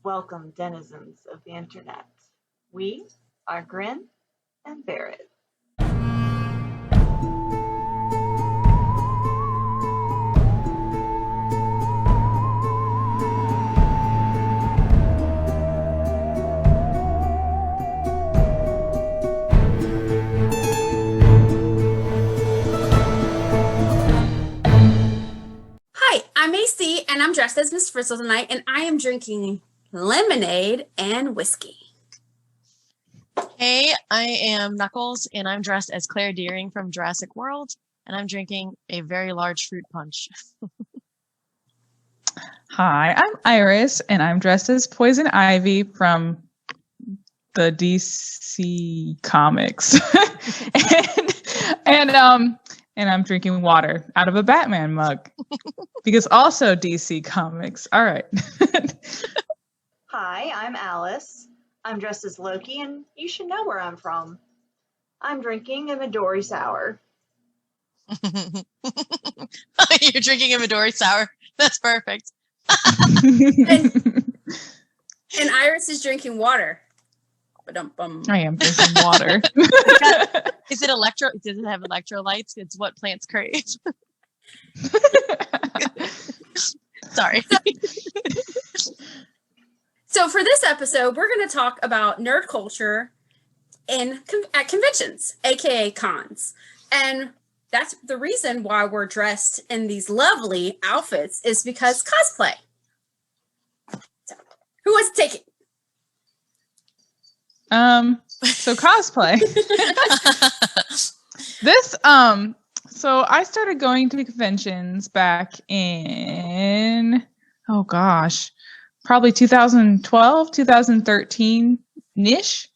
Welcome, denizens of the internet. We are Grin and Barrett. Hi, I'm AC, and I'm dressed as Miss Frizzle tonight, and I am drinking lemonade and whiskey. Hey, I am Knuckles, and I'm dressed as Claire Deering from Jurassic World, and I'm drinking a very large fruit punch. Hi, I'm Iris, and I'm dressed as Poison Ivy from the DC Comics, and I'm drinking water out of a Batman mug because also DC Comics. All right. Hi, I'm Alice. I'm dressed as Loki, and you should know where I'm from. I'm drinking a Midori sour. You're drinking a Midori sour. That's perfect. And Iris is drinking water. I am drinking water. Is it does it have electrolytes? It's what plants crave. Sorry. So for this episode, we're going to talk about nerd culture at conventions, aka cons. And that's the reason why we're dressed in these lovely outfits is because cosplay. So, who wants to take it? So cosplay. So I started going to conventions back in, probably 2012, 2013-ish.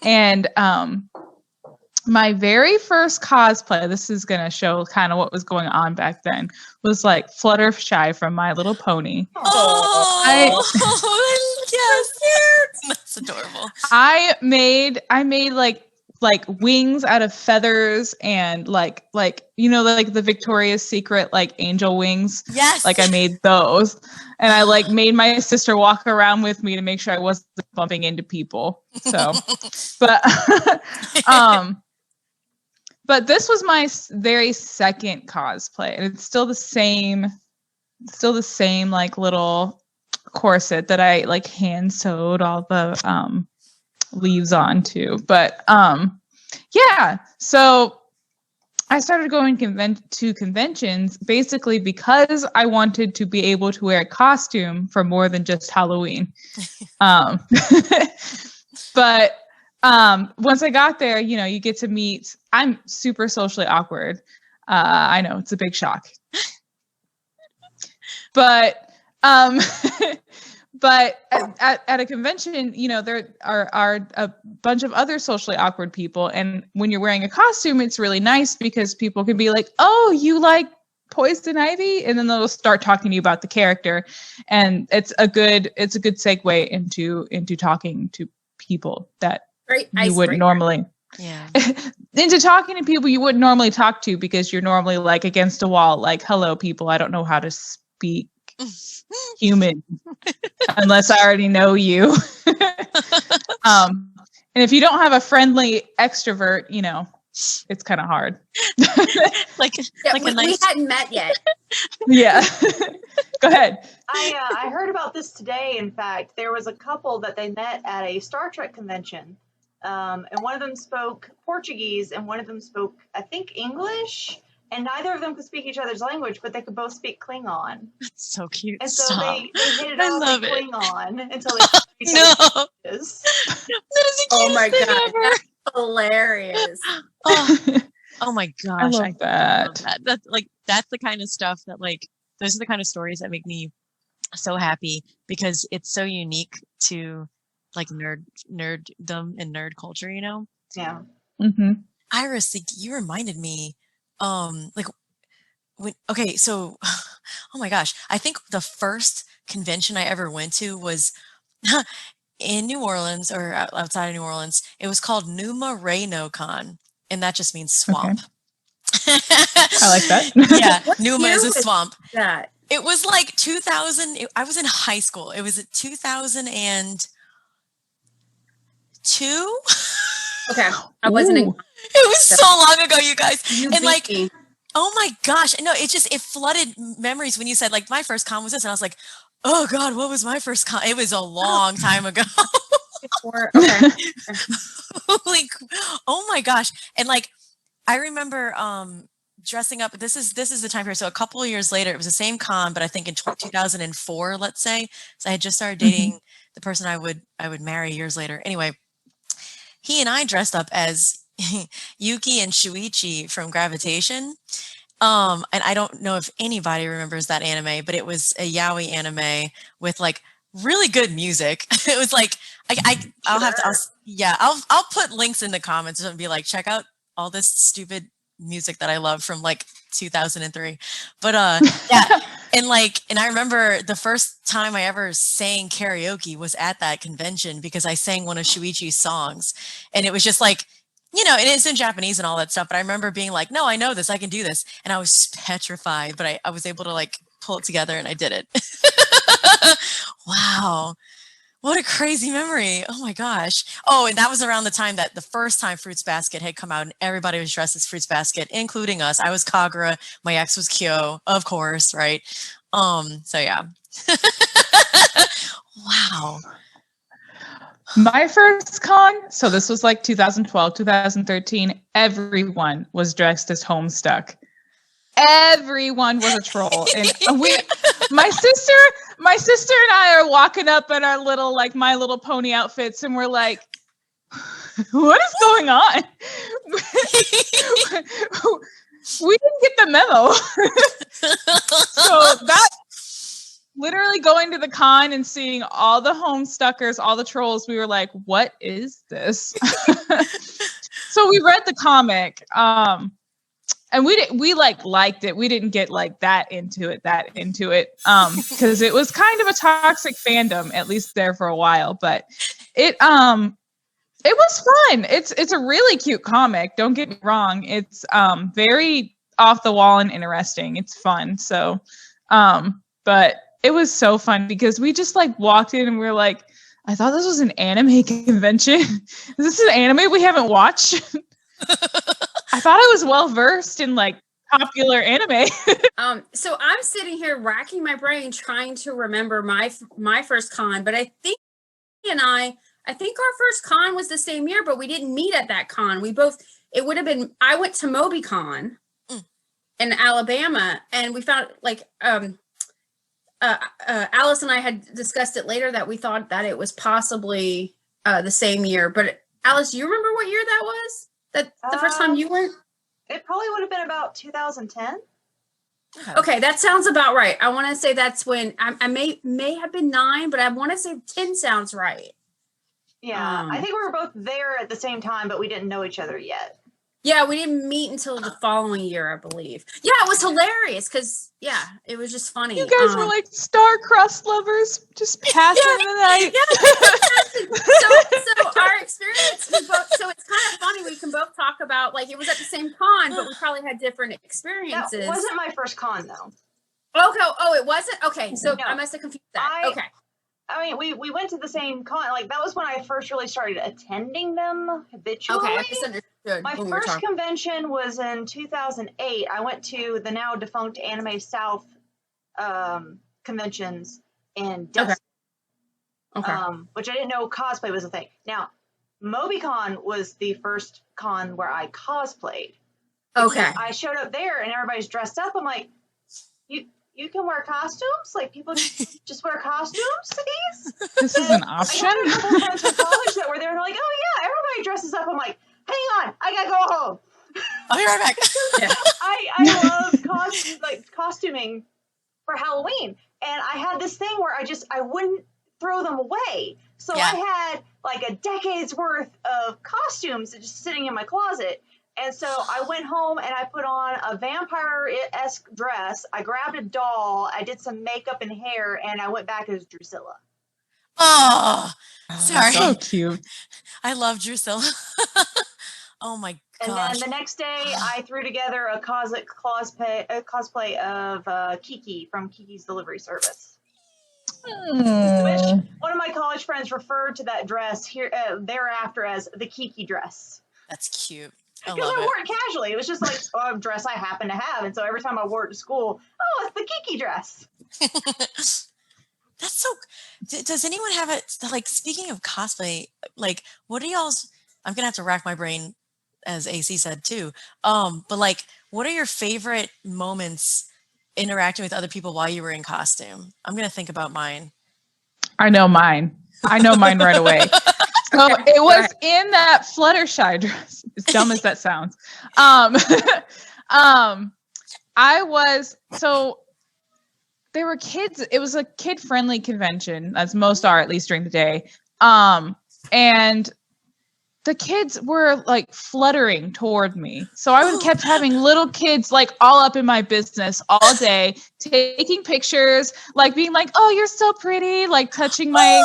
And my very first cosplay, this is going to show kind of what was going on back then, was like Fluttershy from My Little Pony. Oh, yes, cute. That's adorable. I made like wings out of feathers and like the Victoria's Secret like angel wings. Yes. Like I made those, and I like made my sister walk around with me to make sure I wasn't bumping into people. So, but this was my very second cosplay, and it's still the same like little corset that I like hand sewed all the leaves onto. But yeah, so I started going to conventions basically because I wanted to be able to wear a costume for more than just Halloween. But once I got there, you get to meet. I'm super socially awkward. I know it's a big shock, but but at a convention, there are a bunch of other socially awkward people, and when you're wearing a costume, it's really nice because people can be like, "Oh, you like Poison Ivy?" and then they'll start talking to you about the character, and it's a good segue into talking to people that you wouldn't normally. Yeah. Into talking to people you wouldn't normally talk to because you're normally like against a wall, like, "Hello, people, I don't know how to speak human unless I already know you." And if you don't have a friendly extrovert, it's kind of hard. We hadn't met yet. Yeah. Go ahead. I heard about this today. In fact, there was a couple that they met at a Star Trek convention. And one of them spoke Portuguese and one of them spoke, I think, English. And neither of them could speak each other's language, but they could both speak Klingon. That's so cute. And so they hit it off with Klingon until they No. That is the cutest Oh my thing god, ever. that's hilarious. Oh my gosh, I love that. love that. That's the kind of stuff that those are the kind of stories that make me so happy because it's so unique to like nerddom and nerd culture, Yeah. Mm-hmm. Iris, you reminded me, so, oh my gosh, I think the first convention I ever went to was in New Orleans or outside of New Orleans. It was called Numa Reno Con, and that just means swamp. Okay. I like that. Yeah, What Numa year is a was swamp. that? It was like 2000. I was in high school. It was 2002. Okay, I wasn't. Ooh. It was so long ago, you guys. You And beat like, me. oh my gosh. No, it flooded memories when you said like my first con was this. And I was like, oh God, what was my first con? It was a long time ago. Okay. Like, oh my gosh. And like, I remember dressing up. This is the time period. So a couple of years later, it was the same con, but I think in 2004, let's say. So I had just started dating the person I would marry years later. Anyway, he and I dressed up as Yuki and Shuichi from Gravitation. And I don't know if anybody remembers that anime, but it was a yaoi anime with like really good music. It was like I'll have to I'll put links in the comments and be like, check out all this stupid music that I love from like 2003. But yeah, and I remember the first time I ever sang karaoke was at that convention because I sang one of Shuichi's songs, and it was just like, you know, and it's in Japanese and all that stuff. But I remember being like, no, I know this, I can do this. And I was petrified, but I was able to like pull it together and I did it. Wow. What a crazy memory. Oh my gosh. Oh, and that was around the time that the first time Fruits Basket had come out and everybody was dressed as Fruits Basket, including us. I was Kagura. My ex was Kyo, of course, right? So yeah. Wow. My first con, so this was like 2012, 2013, everyone was dressed as Homestuck. Everyone was a troll. And my sister and I are walking up in our little, like My Little Pony outfits, and we're like, what is going on? We didn't get the memo. So that literally going to the con and seeing all the Homestuckers, all the trolls, we were like, what is this? So we read the comic, and we liked it. We didn't get like that into it, because it was kind of a toxic fandom, at least there for a while, but it was fun. It's a really cute comic, don't get me wrong. It's very off the wall and interesting. It's fun. So but it was so fun because we just like walked in and we were like, I thought this was an anime convention. Is this an anime we haven't watched? I thought I was well versed in like popular anime. So I'm sitting here racking my brain trying to remember my first con, but I think our first con was the same year, but we didn't meet at that con. It would have been, I went to MobyCon in Alabama, and we found like Alice and I had discussed it later that we thought that it was possibly the same year. But Alice, do you remember what year that was? That the first time you went? It probably would have been about 2010. Okay, that sounds about right. I want to say that's when I may have been 9, but I want to say 10 sounds right. Yeah, I think we were both there at the same time, but we didn't know each other yet. Yeah, we didn't meet until the following year, I believe. Yeah, it was hilarious because, yeah, it was just funny. You guys were like star-crossed lovers, just passing the night. Yeah. So our experience, so it's kind of funny. We can both talk about, like, it was at the same con, but we probably had different experiences. That wasn't my first con, though. Okay. Oh, it wasn't? Okay, so No. I must have confused that. Okay. I mean, we went to the same con. Like, that was when I first really started attending them habitually. Okay, I just understood. My first convention was in 2008. I went to the now defunct Anime South conventions in Dustin, which I didn't know cosplay was a thing. Now, MobyCon was the first con where I cosplayed. Okay. I showed up there and everybody's dressed up. I'm like, you can wear costumes? Like, people just wear costumes to these? This is an option? I had a couple friends from college that were there and they're like, oh yeah, everybody dresses up. I'm like, hang on, I gotta go home. I'll be right back. Yeah. I love costuming for Halloween. And I had this thing where I wouldn't throw them away. So Yeah. I had like a decade's worth of costumes just sitting in my closet. And so I went home and I put on a vampire-esque dress. I grabbed a doll. I did some makeup and hair, and I went back as Drusilla. Oh, sorry. So cute. I love Drusilla. Oh my And gosh. then the next day, I threw together a cosplay of Kiki from Kiki's Delivery Service. Which one of my college friends referred to that dress here thereafter as the Kiki dress. That's cute. I Because love I it. wore it casually. It was just like a dress I happen to have. And so every time I wore it to school, oh, it's the Kiki dress. That's so. Does anyone have it? Like, speaking of cosplay, like, what are y'all's? I'm gonna have to rack my brain, as AC said too. But like, what are your favorite moments interacting with other people while you were in costume? I'm gonna think about mine. I know mine right away. So it was in that Fluttershy dress, as dumb as that sounds. There were kids. It was a kid-friendly convention, as most are, at least during the day. And the kids were like fluttering toward me. So I would kept having little kids like all up in my business all day, taking pictures, like being like, "Oh, you're so pretty," like touching my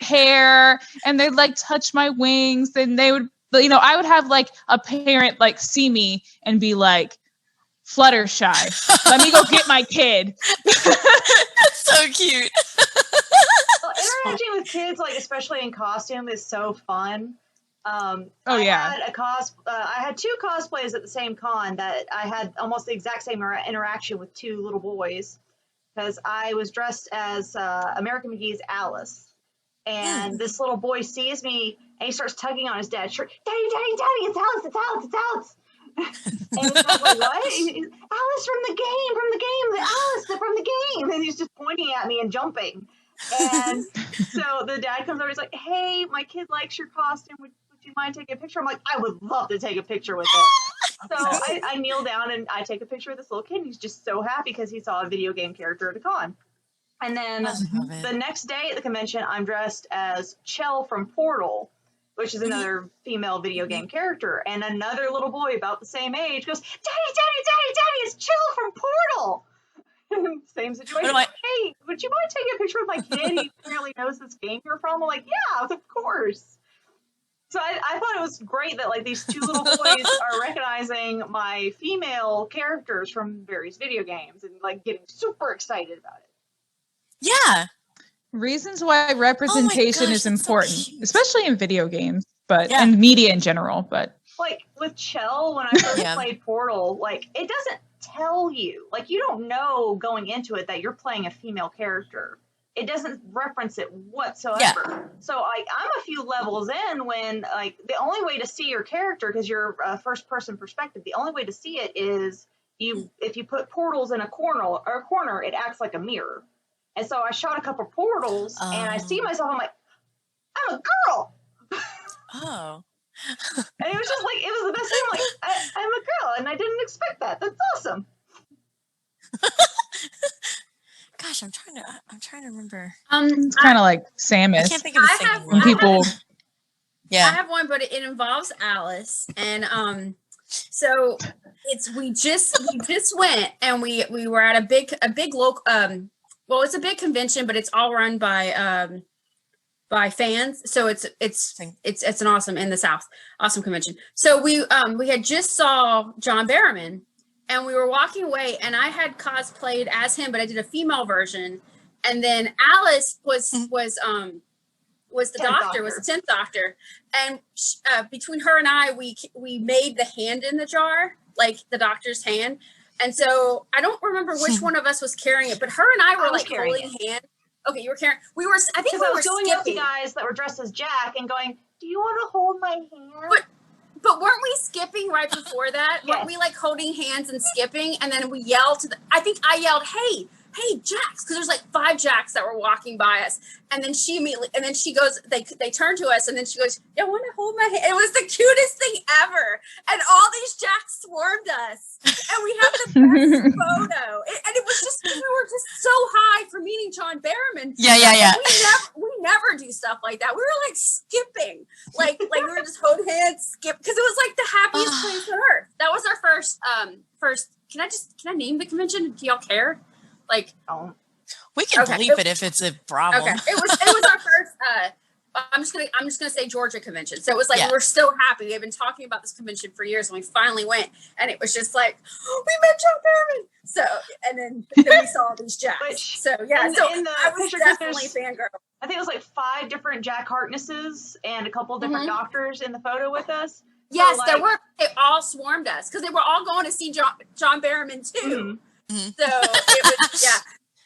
hair, and they'd like touch my wings, and they would, I would have like a parent like see me and be like, "Fluttershy, let me go get my kid." That's so cute. Well, interacting with kids, like especially in costume, is so fun. I had two cosplays at the same con that I had almost the exact same interaction with two little boys, because I was dressed as American McGee's Alice, and this little boy sees me and he starts tugging on his dad's shirt. "Daddy, daddy, daddy, it's Alice, it's Alice, it's Alice." And he's like, "What?" "Alice from the game, the Alice from the game." And he's just pointing at me and jumping. And so the dad comes over, he's like, "Hey, my kid likes your costume. Would you mind taking a picture?" I'm like, "I would love to take a picture with it." So I kneel down and I take a picture of this little kid, and he's just so happy because he saw a video game character at a con. And then the next day at the convention, I'm dressed as Chell from Portal, which is another female video game character. And another little boy about the same age goes, "Daddy, daddy, daddy, daddy, it's Chell from Portal." Same situation. "Hey, would you mind taking a picture with my kid? He apparently knows this game you're from." I'm like, "Yeah, of course." So I thought it was great that like these two little boys are recognizing my female characters from various video games and like getting super excited about it. Yeah. Reasons why representation is important, especially in video games, but and media in general. But like with Chell, when I first played Portal, like it doesn't tell you, like you don't know going into it that you're playing a female character. It doesn't reference it whatsoever. So I'm a few levels in when like the only way to see your character, because you're a first person perspective, the only way to see it is if you put portals in a corner, it acts like a mirror. And so I shot a couple portals and I see myself, I'm like, "I'm a girl." Oh. And it was just like, it was the best thing. I'm like, I'm a girl and I didn't expect that. That's awesome. Gosh, I'm trying to remember. It's kind of like Samus. I can't think of a single one. I have one, but it involves Alice, and so we just went and we were at a big local well, it's a big convention, but it's all run by fans, so it's an awesome in the South awesome convention. So we had just saw John Barrowman. And we were walking away, and I had cosplayed as him, but I did a female version. And then Alice was the doctor, was the 10th Doctor. And between her and I, we made the hand in the jar, like the doctor's hand. And so I don't remember which one of us was carrying it, but her and I were like holding hand. Okay, you were carrying. I think we were going up to guys that were dressed as Jack and going, "Do you want to hold my hand?" But weren't we skipping right before that? Yes. Weren't we like holding hands and skipping? And then we yelled I think I yelled, hey, Jacks, because there's like 5 Jacks that were walking by us. And then she goes, they turn to us and then she goes, "You want to hold my hand?" It was the cutest thing ever. And all these Jacks swarmed us. And we have the best photo. And it was just, we were just so high for meeting John Barrowman. Yeah. We never do stuff like that. We were like skipping. Like we were just hold hands, skip, because it was like the happiest place on earth. That was our first can I name the convention? Do y'all care? Like, we can bleep it if it's a problem. Okay. It was our first I'm just gonna say Georgia convention. So it was like we were so happy. We had been talking about this convention for years, and we finally went, and it was just like, oh, we met John Barrowman. So and then we saw these jacks. So yeah, in the I was picture, definitely a fangirl. I think it was like 5 different Jack Harknesses and a couple different doctors in the photo with us. Yes, so, there were. They all swarmed us because they were all going to see John Barrowman too. So it was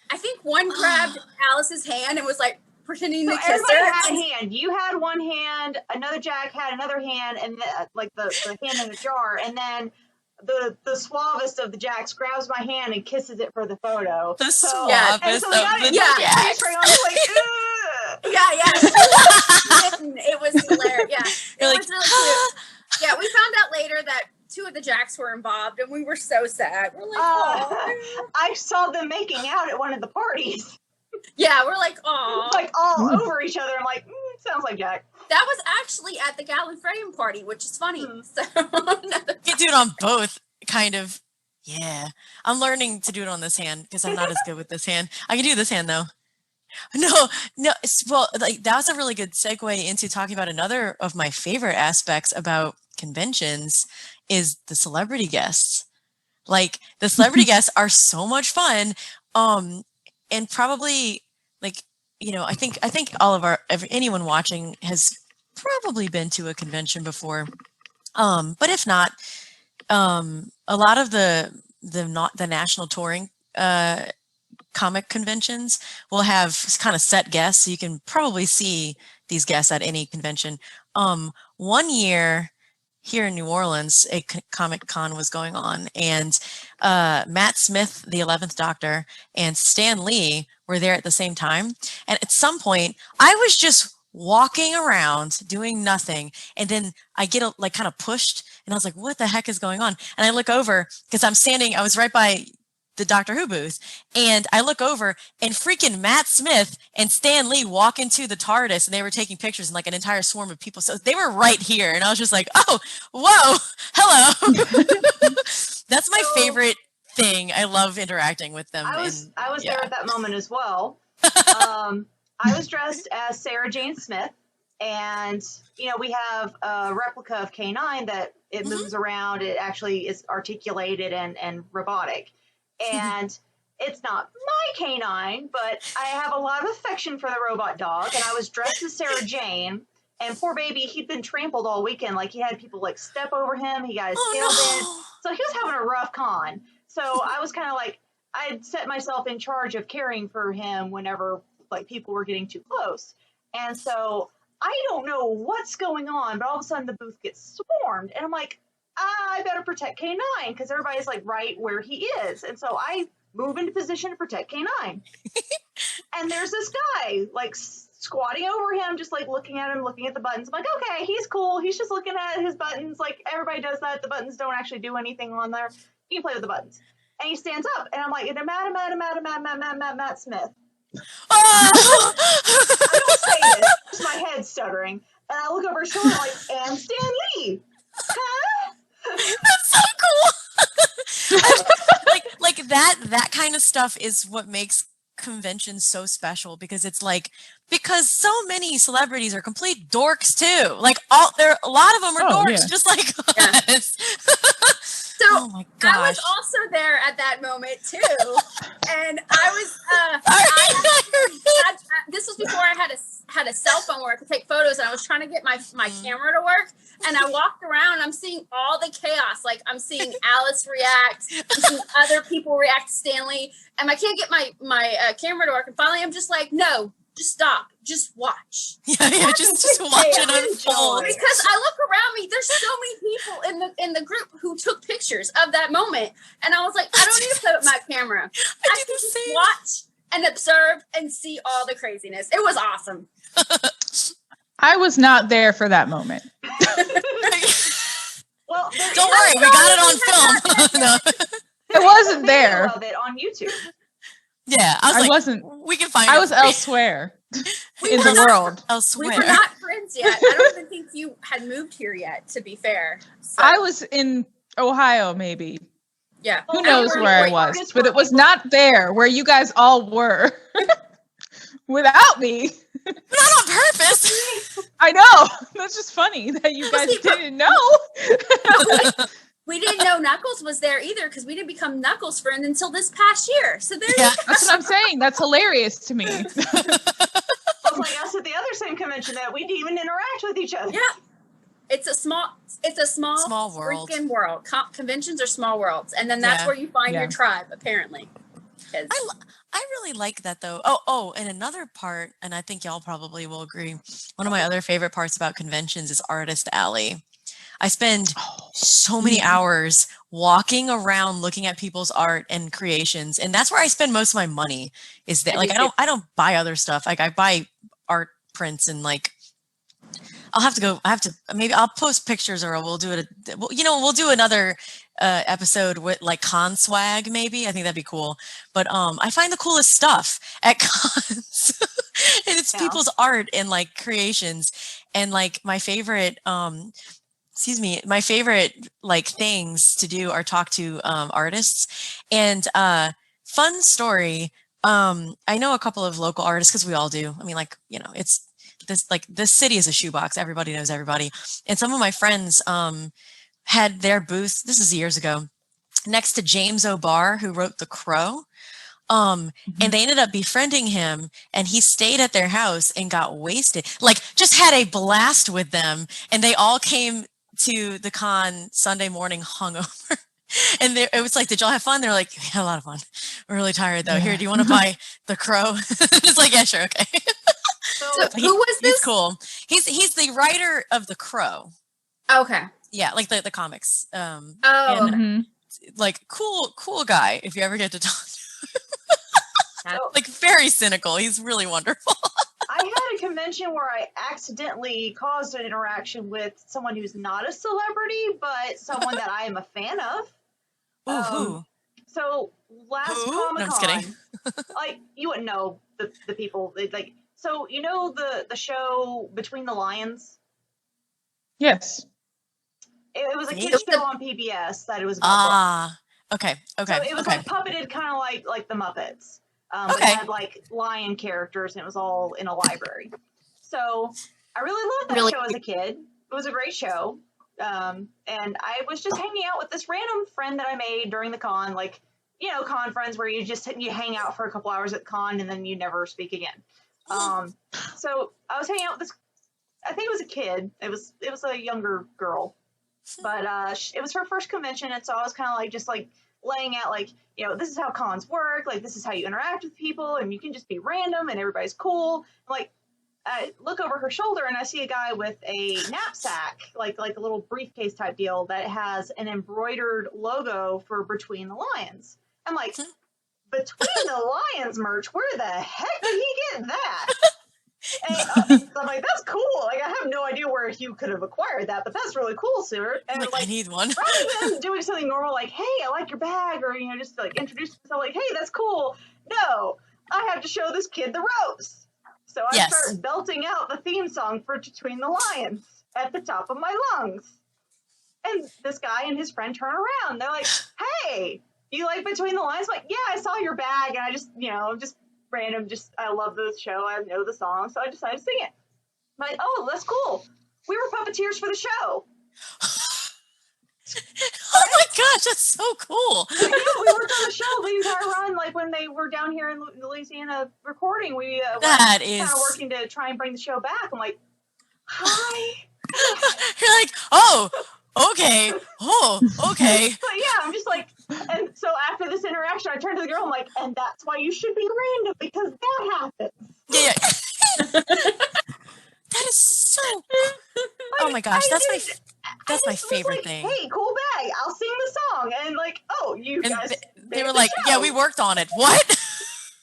I think one grabbed Alice's hand and was like pretending to kiss everybody her. had a hand. You had one hand, another Jack had another hand, and the hand in a jar, and then the suavest of the Jacks grabs my hand and kisses it for the photo. The suavest of the Jacks. It was hilarious. Yeah, it was really cute. Yeah, we found out later that 2 of the Jacks were involved, and we were so sad. We're like, oh. I saw them making out at one of the parties. Yeah, we're like, oh. Like all over each other. I'm like, sounds like Jack. That was actually at the Gallon Frame party, which is funny. So you do it on both, kind of. Yeah. I'm learning to do it on this hand because I'm not as good with this hand. I can do this hand though. No. Well, like that was a really good segue into talking about another of my favorite aspects about conventions is the celebrity guests. Like the celebrity guests are so much fun. And probably like, I think all of anyone watching has probably been to a convention before. But if not, a lot of the national touring comic conventions will have kind of set guests, so you can probably see these guests at any convention. One year here in New Orleans, a Comic Con was going on, and Matt Smith, the 11th Doctor, and Stan Lee were there at the same time. And at some point, I was just walking around doing nothing, and then I get kind of pushed, and I was like, what the heck is going on? And I look over because I was right by the Doctor Who booth, and I look over and freaking Matt Smith and Stan Lee walk into the TARDIS, and they were taking pictures, and like an entire swarm of people. So they were right here, and I was just like, oh, whoa, hello. That's my favorite thing. I love interacting with them. I was there at that moment as well. I was dressed as Sarah Jane Smith, and we have a replica of K9 that it moves around. It actually is articulated and robotic. And it's not my K9, but I have a lot of affection for the robot dog. And I was dressed as Sarah Jane. And poor baby, he'd been trampled all weekend. Like, he had people, like, step over him. He got his tail bent. So he was having a rough con. So I was kind of like, I'd set myself in charge of caring for him whenever, like, people were getting too close. And so I don't know what's going on, but all of a sudden the booth gets swarmed. And I'm like, I better protect K9 because everybody's like right where he is. And so I move into position to protect K9. And there's this guy like squatting over him, just like looking at him, looking at the buttons. I'm like, okay, he's cool. He's just looking at his buttons. Like everybody does that. The buttons don't actually do anything on there. You can play with the buttons. And he stands up and I'm like, Matt Smith. I don't say this. Just my head stuttering. And I look over his shoulder like, and Stan Lee. Huh? That's so cool. like that kind of stuff is what makes conventions so special, because it's like, because so many celebrities are complete dorks too. Like a lot of them are dorks, just like us. So oh my gosh. I was also there at that moment too, and I was. This was before I had a cell phone where I could take photos, and I was trying to get my camera to work. And I walked around, and I'm seeing all the chaos. Like I'm seeing Alice react, I'm seeing other people react to Stanley, and I can't get my camera to work. And finally, I'm just like, no. Just stop. Just watch. Yeah. Just watch it unfold. Because I look around me, there's so many people in the group who took pictures of that moment, and I was like, I don't need to play with my camera. I can just watch and observe and see all the craziness. It was awesome. I was not there for that moment. Well, don't worry, we got it on film. No. It wasn't there. Of it on YouTube. Yeah, I wasn't. We can find. I was elsewhere in the world. Elsewhere. We were not friends yet. I don't even think you had moved here yet. To be fair, so. I was in Ohio, maybe. Yeah. Who knows where I was? But it was not there where you guys all were. without me. Not on purpose. I know. That's just funny that you guys didn't know. We didn't know Knuckles was there either because we didn't become Knuckles friends until this past year. So there Yeah. That's what I'm saying. That's hilarious to me. Well, like us at the other same convention that we didn't even interact with each other. Yeah. It's a small world. freaking world. Conventions are small worlds. And then that's where you find your tribe, apparently. I really like that though. Oh, and another part, and I think y'all probably will agree, one of my other favorite parts about conventions is Artist Alley. I spend so many hours walking around looking at people's art and creations, and that's where I spend most of my money. Is that I don't buy other stuff. Like I buy art prints and like maybe I'll post pictures or we'll do it. We'll do another episode with like con swag maybe. I think that'd be cool. But I find the coolest stuff at cons, and it's people's art and like creations, and like my favorite like things to do are talk to artists. And fun story, I know a couple of local artists because we all do. I mean, like, it's this city is a shoebox. Everybody knows everybody. And some of my friends had their booth, this is years ago, next to James O'Barr, who wrote The Crow. And they ended up befriending him, and he stayed at their house and got wasted, like just had a blast with them. And they all came to the con Sunday morning hungover. And it was like, did y'all have fun? They're like, we had a lot of fun. We're really tired though. Here, do you want to buy The Crow? It's like, yeah, sure, okay. So who was this? He's cool. He's the writer of The Crow. Okay. Yeah, like the comics. Okay. Like cool guy. If you ever get to talk to him. Like very cynical. He's really wonderful. I had a convention where I accidentally caused an interaction with someone who's not a celebrity, but someone that I am a fan of. Who? So last Comic-Con, No, I'm just kidding. like you wouldn't know the people. Like, so you know the show Between the Lions. Yes. It was a kids show on PBS that it was about. Okay. So it was like puppeted, kind of like the Muppets. It had like lion characters, and it was all in a library. So I really loved that show as a kid. It was a great show. And I was just hanging out with this random friend that I made during the con, like, con friends where you hang out for a couple hours at con and then you never speak again. So I was hanging out with this, I think it was a kid. It was a younger girl, but it was her first convention, and so I was kind of like just like laying out like, this is how cons work, like this is how you interact with people, and you can just be random and everybody's cool. Like I look over her shoulder and I see a guy with a knapsack, like a little briefcase type deal that has an embroidered logo for Between the Lions. I'm like, Between the Lions merch, where the heck did he get that? And I'm like, that's cool. Like, I have no idea where you could have acquired that, but that's really cool, sir. And like, I need one. Rather than doing something normal, like, hey, I like your bag, or just like introduce myself, like, hey, that's cool. No, I have to show this kid the ropes. So I start belting out the theme song for Between the Lions at the top of my lungs. And this guy and his friend turn around. They're like, hey, you like Between the Lions? I'm like, yeah, I saw your bag, and I just, just random, I love the show, I know the song, so I decided to sing it. I'm like, oh, that's cool. We were puppeteers for the show. Oh my gosh, that's so cool. So, yeah, we worked on the show the entire run, like when they were down here in Louisiana recording, we were kind of working to try and bring the show back. I'm like, hi. You're like, oh, okay. Oh, okay. But yeah, I'm just like, and so after this interaction, I turned to the girl, I'm like, and that's why you should be random, because that happens. Yeah. That is so. Oh my gosh, that's my favorite like, thing. Hey, cool bag. I'll sing the song, and like, oh, you and guys. They were like, yeah, we worked on it. What?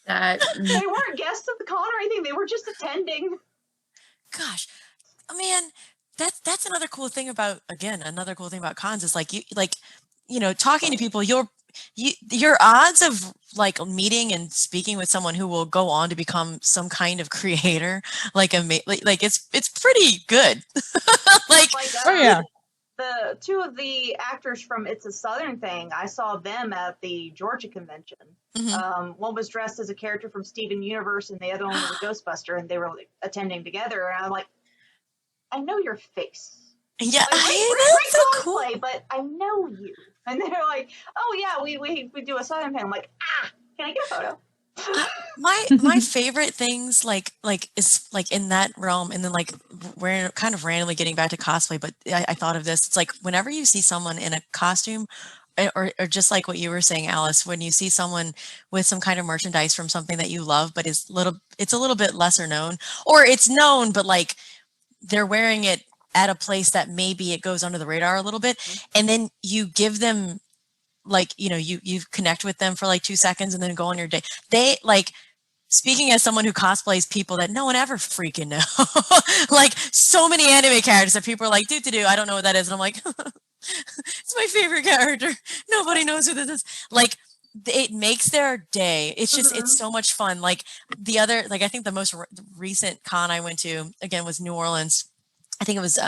They weren't guests at the con or anything. They were just attending. Gosh, man, that's another cool thing about cons is like talking to people. Your odds of like meeting and speaking with someone who will go on to become some kind of creator, like it's pretty good. Like, oh yeah. the two of the actors from It's a Southern Thing, I saw them at the Georgia convention. One was dressed as a character from Steven Universe, and the other one was a Ghostbuster, and they were like, attending together. And I'm like, I know your face. Yeah, Like, that's so cool. cosplay, but I know you. And they're like, oh yeah, we do a Southern thing. I'm like, can I get a photo? My favorite things like is like in that realm, and then like we're kind of randomly getting back to cosplay, but I thought of this. It's like whenever you see someone in a costume, or just like what you were saying, Alice, when you see someone with some kind of merchandise from something that you love, but it's a little bit lesser known, or it's known, but like they're wearing it at a place that maybe it goes under the radar a little bit, and then you give them, like, you know, you connect with them for like 2 seconds and then go on your day. They like, speaking as someone who cosplays people that no one ever freaking know, like so many anime characters that people are like, do, I don't know what that is. And I'm like, it's my favorite character. Nobody knows who this is. Like, it makes their day. It's just, it's so much fun. Like the other, like I think the most recent con I went to, again, was New Orleans. I think it was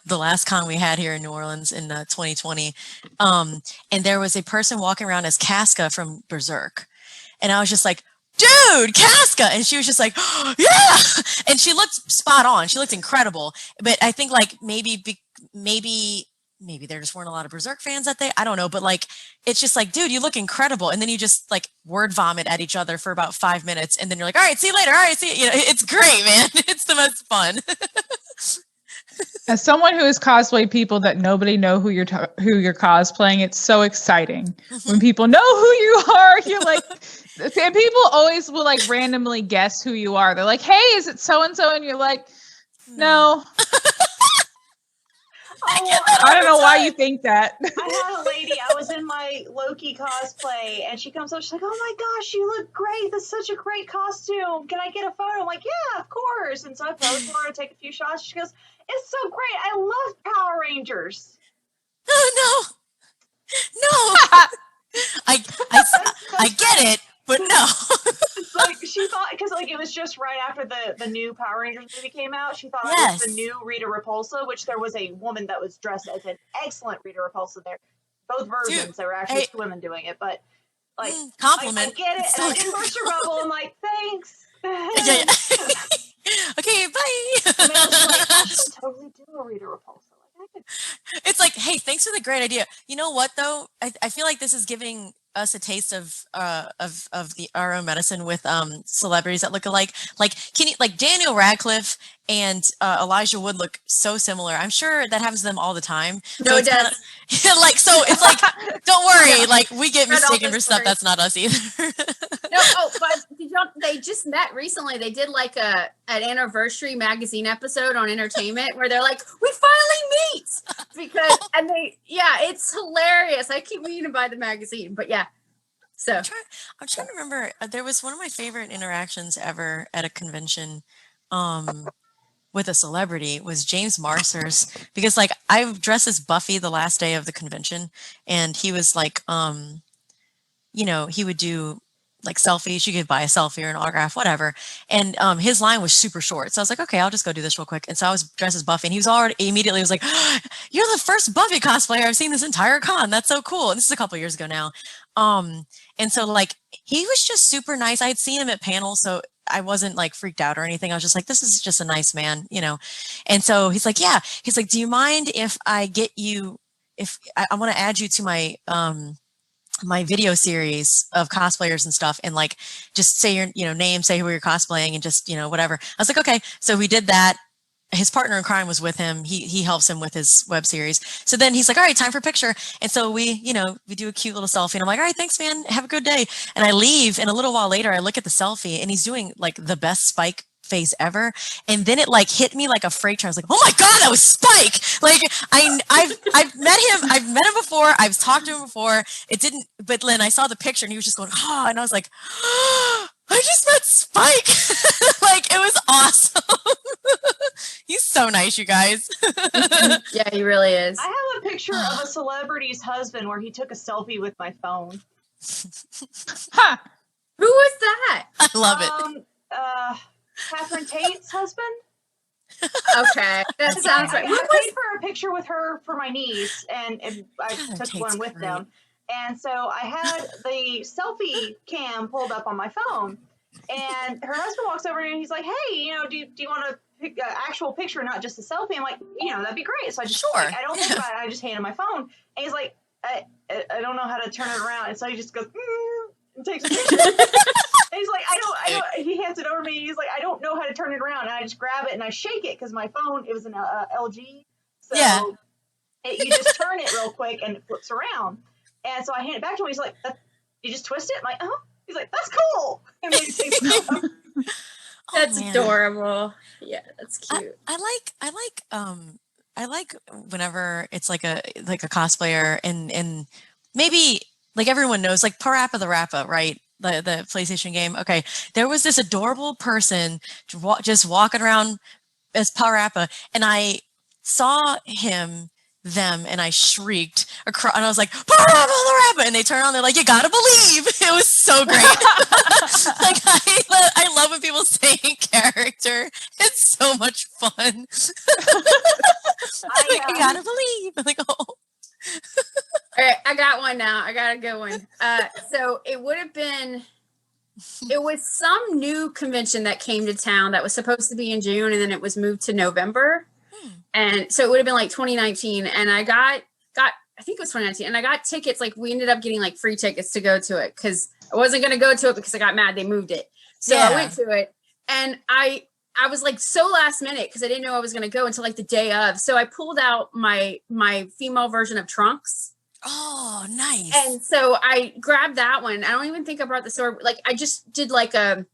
the last con we had here in New Orleans in 2020. And there was a person walking around as Casca from Berserk. And I was just like, dude, Casca. And she was just like, oh, yeah. And she looked spot on. She looked incredible. But I think like maybe there just weren't a lot of Berserk fans that day. I don't know. But like, it's just like, dude, you look incredible. And then you just like word vomit at each other for about 5 minutes. And then you're like, all right, see you later. All right, see you. You know, it's great, man. It's the most fun. As someone who has cosplayed people that nobody know who you're cosplaying, it's so exciting when people know who you are. You're like, and people always will like randomly guess who you are. They're like, "Hey, is it so and so?" And you're like, "No." I don't know why you think that. I had a lady, I was in my Loki cosplay, and she comes up, she's like, oh my gosh, you look great. That's such a great costume. Can I get a photo? I'm like, yeah, of course. And so I posed for her to take a few shots. She goes, it's so great. I love Power Rangers. Oh, no. I get it, but no. It's like, she thought, because like it was just right after the new Power Rangers movie came out, she thought it was the new Rita Repulsa, which there was a woman that was dressed as an excellent Rita Repulsa there. Both versions, Dude, there were actually women doing it, but like, compliment. I get it, and I didn't burst your bubble. I'm like, thanks. Yeah. Okay, bye. And I was like, I should totally do a Rita Repulsa. Like, I could. It's like, hey, thanks for the great idea. You know what though? I feel like this is giving us a taste of our own medicine with celebrities that look alike. Like, can you, like Daniel Radcliffe and Elijah Wood look so similar. I'm sure that happens to them all the time. No, so it does. Like, so it's like, don't worry, Yeah. like we get Read all mistaken the for stuff stories. that's not us either. No, but they just met recently. They did like an anniversary magazine episode on entertainment where they're like, we finally meet because, and it's hilarious. I keep meaning to buy the magazine, but yeah. So I'm trying to remember. There was one of my favorite interactions ever at a convention, with a celebrity was James Marsters, because like I dressed as Buffy the last day of the convention, and he was like, you know, he would do like selfies. You could buy a selfie or an autograph, whatever. And his line was super short. So I was like, okay, I'll just go do this real quick. And so I was dressed as Buffy, and he was already immediately was like, oh, you're the first Buffy cosplayer I've seen this entire con. That's so cool. And this is a couple years ago now. And so like he was just super nice. I had seen him at panels, so I wasn't like freaked out or anything. I was just like, this is just a nice man, you know? And so he's like, yeah, he's like, do you mind if I get you, if I want to add you to my, my video series of cosplayers and stuff, and like just say your, you know, name, say who you're cosplaying, and just, you know, whatever. I was like, okay. So we did that. His partner in crime was with him. He helps him with his web series. So then he's like, all right, time for a picture. And so we, you know, we do a cute little selfie, and I'm like, all right, thanks, man. Have a good day. And I leave, and a little while later, I look at the selfie, and he's doing like the best Spike face ever. And then it like hit me like a freight train. I was like, oh my God, that was Spike. Like I've met him before. I've talked to him before. It didn't, but then I saw the picture, and he was just going, oh, and I was like, oh, I just met Spike. Like it was awesome. He's so nice, you guys. yeah, he really is. I have a picture of a celebrity's husband where he took a selfie with my phone. Ha! Who was that? I love it. Catherine Tate's husband. Okay, that sounds right. I What paid was? for a picture with her for my niece, and I God, that took takes one with great. them. And so I had the selfie cam pulled up on my phone, and her husband walks over and he's like, "Hey, do you want to pick an actual picture, not just a selfie?" I'm like, that'd be great. So I just Sure. I don't think about it. I just hand him my phone, and he's like, I don't know how to turn it around, and so he just goes and takes a picture. And he's like, I don't. He hands it over to me. He's like, I don't know how to turn it around, and I just grab it and I shake it because my phone, it was an LG, so Yeah. you just turn it real quick and it flips around. And so I hand it back to him. He's like, you just twist it? I'm like, He's like, that's cool. And then he takes it off. That's man. adorable. Yeah, that's cute. I like whenever it's like a cosplayer and maybe like everyone knows like Parappa the Rappa, right? The PlayStation game. Okay, there was this adorable person just walking around as Parappa, and I saw them, and I shrieked across, and I was like, Parappa the Rappa, and they turn on, they're like, you gotta believe. It was so great. Like I love when people say in character. It's so much fun. You gotta believe. I'm like, oh. All right, I got one now. I got a good one. So it was some new convention that came to town that was supposed to be in June, and then it was moved to November. And so it would have been like 2019. And I got, I think it was 2019. And I got tickets. Like we ended up getting like free tickets to go to it because I wasn't going to go to it because I got mad they moved it. So I went to it, and I was like so last minute because I didn't know I was going to go until like the day of. So I pulled out my female version of Trunks. Oh, nice. And so I grabbed that one. I don't even think I brought the sword. Like I just did like a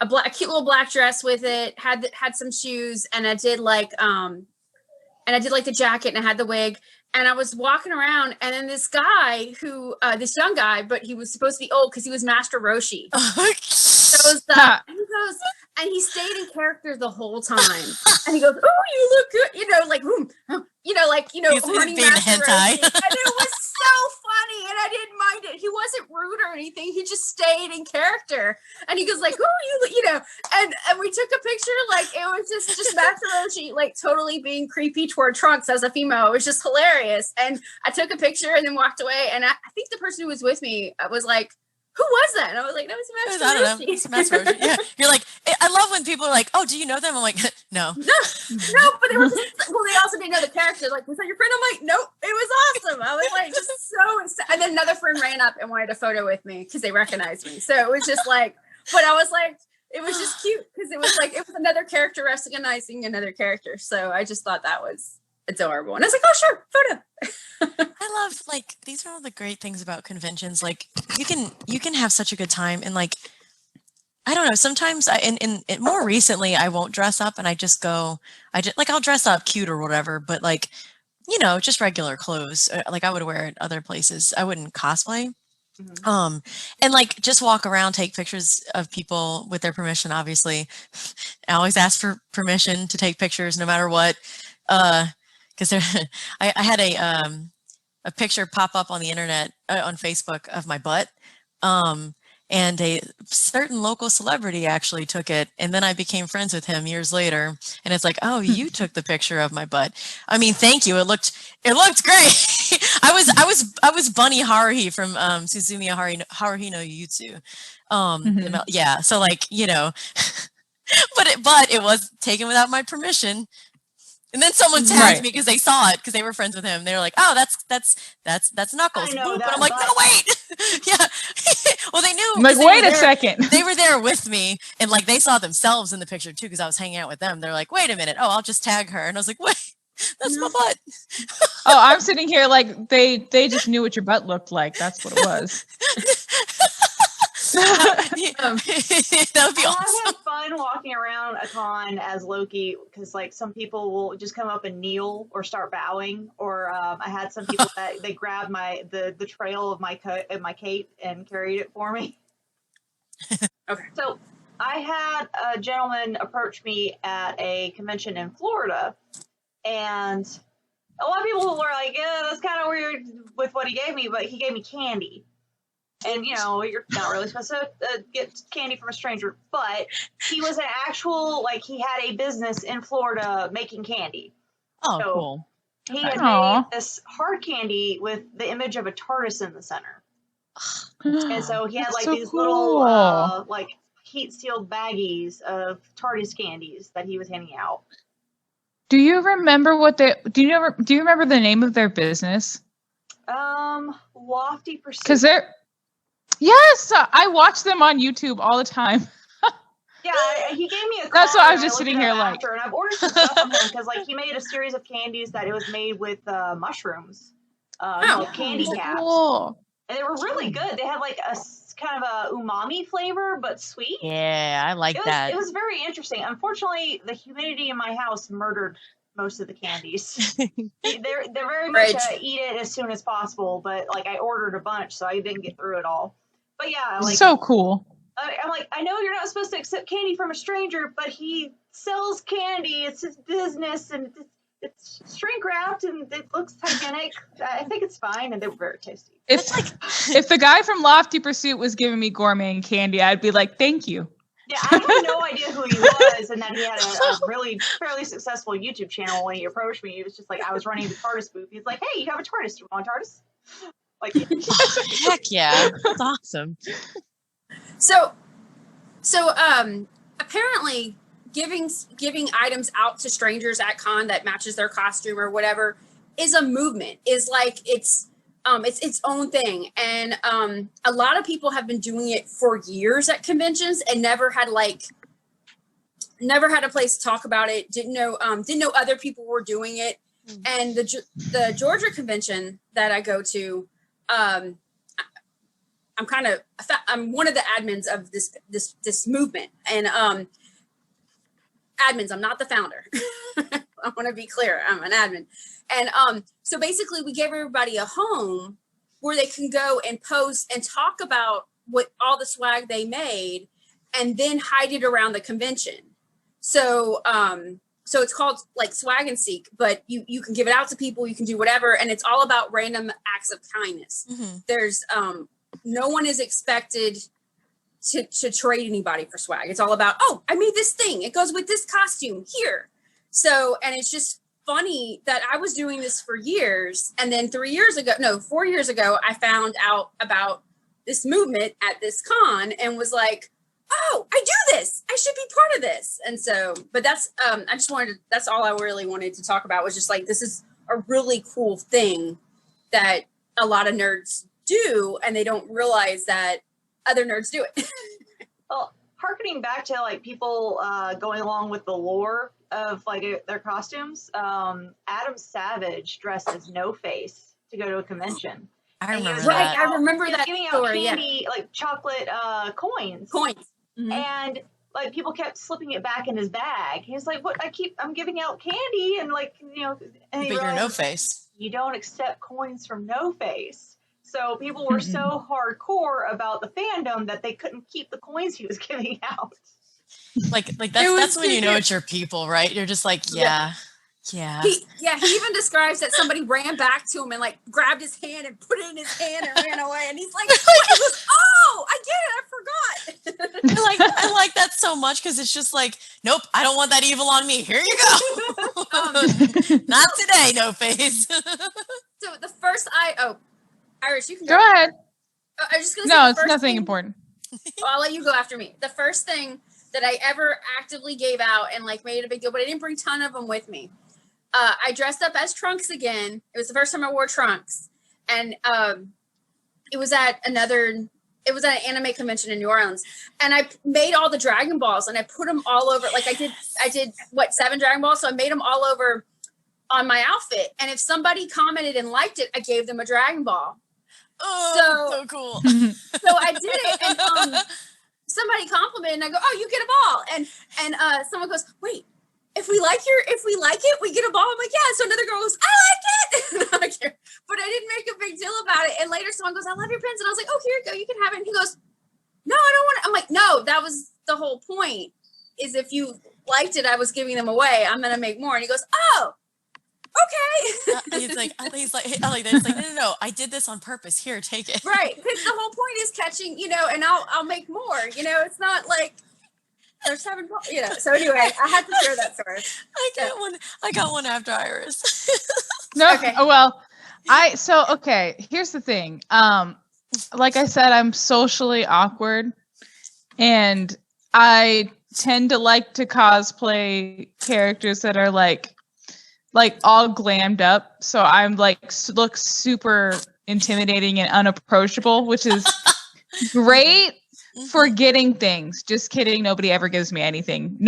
cute little black dress with it, had some shoes, and I did like the jacket, and I had the wig, and I was walking around, and then this guy who this young guy, but he was supposed to be old because he was Master Roshi. Goes, and he stayed in character the whole time. And he goes, "Oh, you look good," like horny Master Roshi. And it was so funny, and I didn't mind it. He wasn't rude or anything. He just stayed in character. And he goes like, "Oh, and we took a picture. Like it was just Master Roshi, like totally being creepy toward Trunks as a female. It was just hilarious. And I took a picture and then walked away. And I think the person who was with me was like, who was that? And I was like, that was Master Roshi. I don't know. It's Master Roshi. Yeah. You're like, I love when people are like, oh, do you know them? I'm like, no. No, but they were they also didn't know the character. Like, was that your friend? I'm like, nope, it was awesome. I was like, just so, and then another friend ran up and wanted a photo with me because they recognized me. So it was just like, but I was like, it was just cute because it was another character recognizing another character. So I just thought that was adorable. And I was like, oh, sure, photo. I love, like, these are all the great things about conventions. Like, you can have such a good time, and like, I don't know, sometimes more recently I won't dress up, and I'll dress up cute or whatever, but like, just regular clothes, like I would wear at other places. I wouldn't cosplay. Mm-hmm. And like just walk around, take pictures of people with their permission, obviously. I always ask for permission to take pictures no matter what. Because I had a picture pop up on the internet, on Facebook, of my butt. And a certain local celebrity actually took it, and then I became friends with him years later. And it's like, oh, you took the picture of my butt. I mean, thank you. It looked great. I was Bunny Haruhi from Suzumiya Haruhi no Yutsu. Yeah. So like, but it was taken without my permission. And then someone tagged me because they saw it because they were friends with him. They were like, "Oh, that's Knuckles." I know but that, I'm like, "No, wait." Yeah. Well, they knew. I'm like, wait a second. They were there with me, and like they saw themselves in the picture too because I was hanging out with them. They're like, "Wait a minute. Oh, I'll just tag her." And I was like, "Wait, that's my butt." Oh, I'm sitting here like they just knew what your butt looked like. That's what it was. That would be awesome. I have fun walking around a con as Loki because like some people will just come up and kneel or start bowing, or I had some people that they grabbed the trail of my cape and carried it for me. Okay. So I had a gentleman approach me at a convention in Florida, and a lot of people were like, "Yeah, that's kind of weird with what he gave me," but he gave me candy. And, you know, you're not really supposed to get candy from a stranger, but he was an actual, like, he had a business in Florida making candy. Oh, So cool. he had Aw. made this hard candy with the image of a TARDIS in the center. And so he had, That's like, so these cool. little, like, heat-sealed baggies of TARDIS candies that he was handing out. Do you remember do you remember the name of their business? Lofty Pursuit. Because yes, I watch them on YouTube all the time. Yeah, he gave me a call. That's what I was and just looked sitting it here up like. after, and I've ordered some stuff from him because, like, he made a series of candies that it was made with mushrooms, called candy caps, Cool. and they were really good. They had like a kind of a umami flavor, but sweet. Yeah, I like that. It was very interesting. Unfortunately, the humidity in my house murdered most of the candies. they're very much eat it as soon as possible, but like I ordered a bunch, so I didn't get through it all. But yeah, like So cool. I'm like, I know you're not supposed to accept candy from a stranger, but he sells candy. It's his business, and it's shrink wrapped, and it looks hygienic. I think it's fine, and they were very tasty. If the guy from Lofty Pursuit was giving me gourmet and candy, I'd be like, thank you. Yeah, I had no idea who he was, and that he had a really fairly successful YouTube channel. When he approached me, he was just like, I was running the TARDIS booth. He's like, hey, you have a TARDIS? Do you want a TARDIS? Like, Heck yeah, that's awesome. So apparently giving items out to strangers at con that matches their costume or whatever is a movement. Is like it's its own thing, and a lot of people have been doing it for years at conventions and never had a place to talk about it. Didn't know other people were doing it. And the Georgia convention that I go to, I'm one of the admins of this movement, and admins. I'm not the founder. I want to be clear. I'm an admin, and so basically we gave everybody a home where they can go and post and talk about what all the swag they made, and then hide it around the convention. So it's called like Swag and Seek, but you can give it out to people. You can do whatever, and it's all about random acts of kindness. Mm-hmm. There's no one is expected to trade anybody for swag. It's all about, oh, I made this thing. It goes with this costume here. So, and it's just funny that I was doing this for years. And then 4 years ago, I found out about this movement at this con and was like, oh, I do this. I should be part of this. And so, but that's, that's all I really wanted to talk about was just like, this is a really cool thing that a lot of nerds do, and they don't realize that other nerds do it. Well, harkening back to like people going along with the lore of like their costumes, Adam Savage dressed as No Face to go to a convention. I remember that. Right, I remember that giving story. Out candy, like chocolate coins. Mm-hmm. And like people kept slipping it back in his bag. He's like, "What? I'm giving out candy, and like and but you're No Face. You don't accept coins from No Face." So people were so hardcore about the fandom that they couldn't keep the coins he was giving out. Like that's when you know it's your people, right? You're just like, yeah. He even describes that somebody ran back to him and like grabbed his hand and put it in his hand and ran away. And he's like, what? He goes, oh, I get it. I forgot. I like that so much because it's just like, nope, I don't want that evil on me. Here you go. Not today, No Face. So the first Iris, you can go ahead. I was just gonna say no, it's nothing important. Well, I'll let you go after me. The first thing that I ever actively gave out and like made a big deal, but I didn't bring a ton of them with me. I dressed up as Trunks again. It was the first time I wore Trunks, and it was at an anime convention in New Orleans, and I made all the Dragon Balls and I put them all over. Like I did 7 Dragon Balls, so I made them all over on my outfit. And if somebody commented and liked it, I gave them a Dragon Ball. Oh, so cool. So I did it, and somebody complimented, and I go, "Oh, you get a ball." And someone goes, "Wait, if we like it, we get a ball." I'm like, "Yeah." So another girl goes, "I like it," but I didn't make a big deal about it. And later, someone goes, "I love your pins," and I was like, "Oh, here you go, you can have it." And he goes, "No, I don't want it." I'm like, "No, that was the whole point. Is if you liked it, I was giving them away. I'm gonna make more." And he goes, "Oh." Okay. he's like, no, I did this on purpose. Here, take it. Right, because the whole point is catching, and I'll make more. It's not like there's 7, So anyway, I had to share that story. I got one after Iris. No, Okay. oh, well, okay, here's the thing. Like I said, I'm socially awkward, and I tend to like to cosplay characters that are like all glammed up. So I'm look super intimidating and unapproachable, which is great for getting things. Just kidding. Nobody ever gives me anything.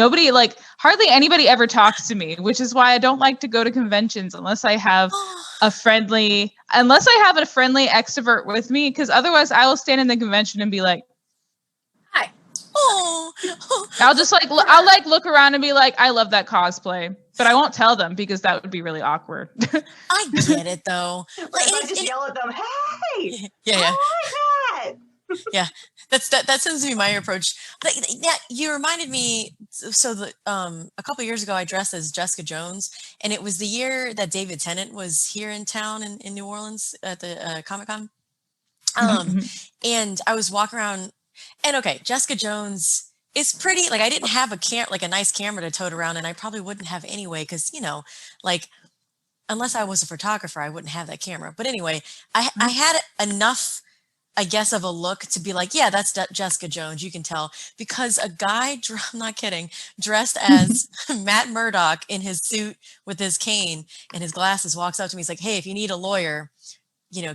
Hardly anybody ever talks to me, which is why I don't like to go to conventions unless I have a friendly extrovert with me, because otherwise I will stand in the convention and be like, hi. Oh. I'll just I'll look around and be like, I love that cosplay, but I won't tell them because that would be really awkward. I get it though. I just yell at them, hey! Yeah. I like that! Yeah, that seems to be my approach. Yeah, you reminded me. So a couple years ago, I dressed as Jessica Jones, and it was the year that David Tennant was here in town in New Orleans at the Comic-Con. And I was walking around, and okay, Jessica Jones is pretty. I didn't have a nice camera to tote around, and I probably wouldn't have anyway, because unless I was a photographer, I wouldn't have that camera. But anyway, I had enough, I guess, of a look to be like, yeah, that's Jessica Jones. You can tell, because a guy, I'm not kidding, dressed as Matt Murdock in his suit with his cane and his glasses walks up to me. He's like, hey, if you need a lawyer,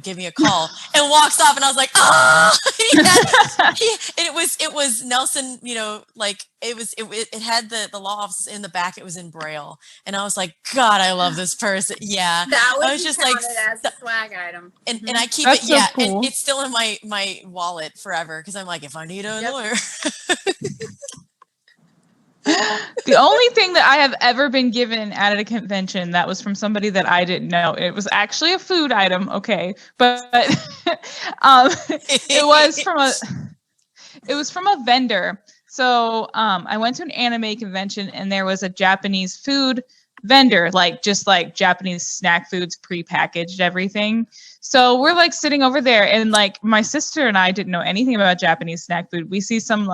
give me a call, and walks off. And I was like, oh, it was Nelson, it had the law office in the back. It was in Braille. And I was like, God, I love this person. Yeah. That I would was be just counted as a swag item. And I keep That's it. so Yeah. cool. And it's still in my wallet forever. Cause I'm like, if I need a lawyer. The only thing that I have ever been given at a convention that was from somebody that I didn't know, it was actually a food item, okay, but it was from a vendor. So I went to an anime convention, and there was a Japanese food vendor, just Japanese snack foods, prepackaged everything. So we're sitting over there, and my sister and I didn't know anything about Japanese snack food. We see some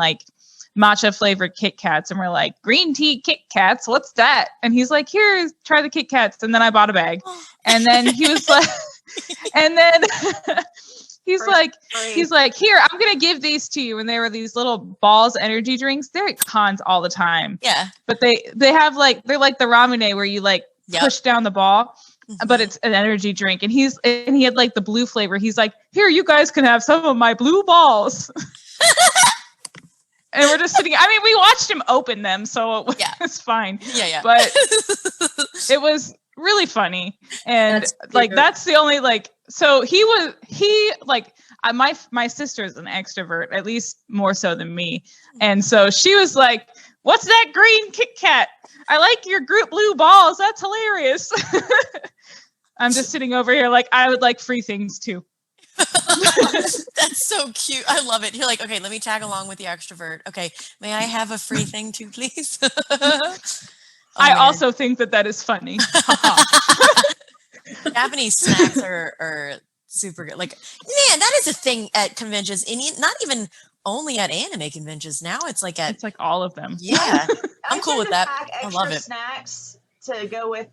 matcha flavored Kit Kats, and we're like, green tea Kit Kats, what's that? And he's like, here, try the Kit Kats. And then I bought a bag, and then he was like, and then he's like, here, I'm gonna give these to you. And they were these little balls energy drinks. They're at cons all the time. Yeah, but they have they're like the Ramune where you push down the ball. But it's an energy drink, and he had the blue flavor. He's like, here, you guys can have some of my blue balls. And we're just sitting. I mean, we watched him open them, so it's fine. Yeah. But it was really funny, and that's the only So my sister's an extrovert, at least more so than me, and so she was like, "What's that green Kit Kat? I like your group blue balls. That's hilarious." I'm just sitting over here I would like free things too. That's so cute. I love it. You're like, okay, let me tag along with the extrovert. Okay, may I have a free thing too, please? I also think that is funny. Japanese snacks are super good. Man, that is a thing at conventions, and not even only at anime conventions. Now it's it's all of them. Yeah, I'm cool with that. I love it. Snacks to go in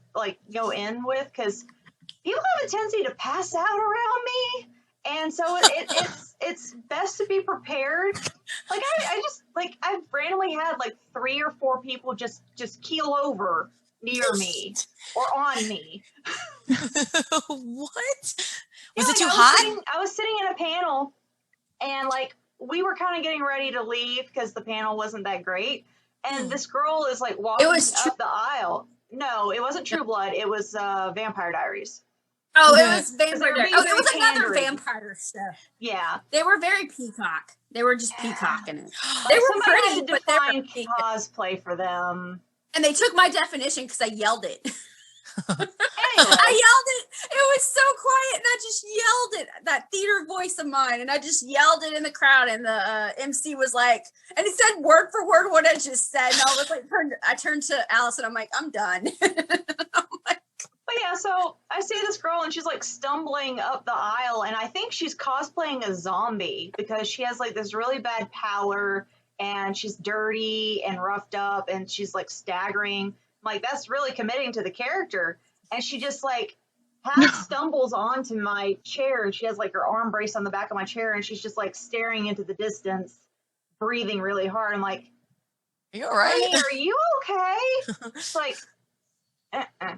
with, because people have a tendency to pass out around me. And so it's best to be prepared. I've randomly had 3 or 4 people just keel over near me or on me. What? Was it too hot? I was sitting in a panel, and we were kind of getting ready to leave because the panel wasn't that great. And this girl is walking up the aisle. No, it wasn't True Blood. It was Vampire Diaries. Oh, it was Vampire Diaries. Oh, it was another vampire stuff. Yeah. They were very peacock. They were just peacocking it. They were pretty, but they were peacock. Cosplay for them. And they took my definition because I yelled it. Anyway. I yelled it. It was so quiet, and I just yelled it. That theater voice of mine, and I just yelled it in the crowd. And the MC was like, and he said word for word what I just said. And I was I turned to Alice, and I'm like, I'm done. I'm like, But yeah, so I see this girl and she's like stumbling up the aisle, and I think she's cosplaying a zombie because she has like this really bad pallor and she's dirty and roughed up and she's like staggering. I'm like, that's really committing to the character. And she just like half stumbles onto my chair and she has like her arm braced on the back of my chair and she's just like staring into the distance, breathing really hard. I'm like, You all right? honey, are you okay? It's like, uh-uh.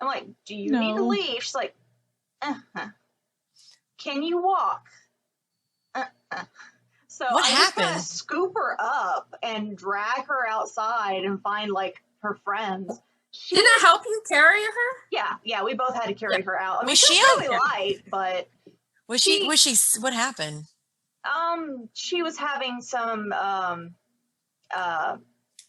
I'm like, do you need to No. leave? She's like, uh-huh. Can you walk? Uh-uh. So What I just kind of happened? scoop her up and drag her outside and find like her friends. She, Did I help you carry her? yeah, we both had to carry her out. I mean, Was she she was okay? really light, but Was she? What happened? she was having some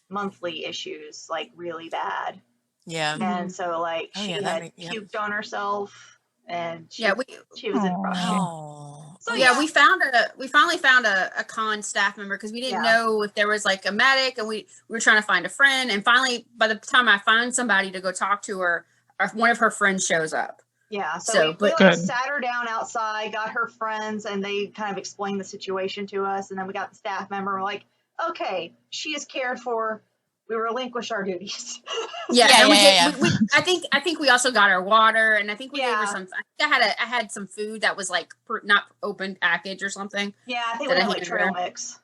monthly issues, like really bad. Yeah. And so like Oh, she yeah, that had yep. puked on herself and she, Yeah, she was in Aw. brush. Oh. So yeah, we finally found a con staff member because we didn't Yeah. know if there was like a medic, and we were trying to find a friend, and finally by the time I find somebody to go talk to her, one of her friends shows up. Yeah, so So, we but- like Good. sat her down outside, got her friends, and they kind of explained the situation to us. And then we got the staff member. We're like, okay, she is cared for. We relinquish our duties. Yeah, Yeah, and yeah, we I think we also got her water, and I think we gave her Yeah. some. I had some food that was like not open package or something. Yeah, I think Did we I had like hand trail her? mix.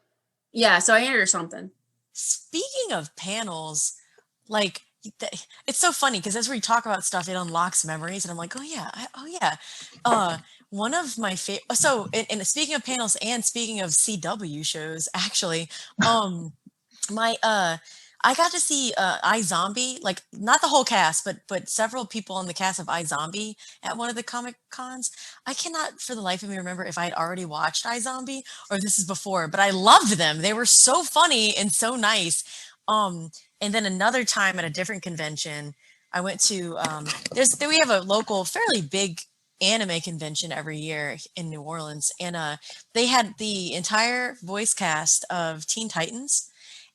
Yeah, so I handed her something. Speaking of panels, like it's so funny because as we talk about stuff, it unlocks memories, and I'm like, oh yeah. One of my favorite. So, and speaking of panels and speaking of CW shows, actually, my I got to see iZombie, like not the whole cast, but several people on the cast of iZombie at one of the Comic Cons. I cannot for the life of me remember if I had already watched iZombie or if this is before, but I loved them. They were so funny and so nice. And then another time at a different convention, I went to we have a local fairly big anime convention every year in New Orleans, and they had the entire voice cast of Teen Titans.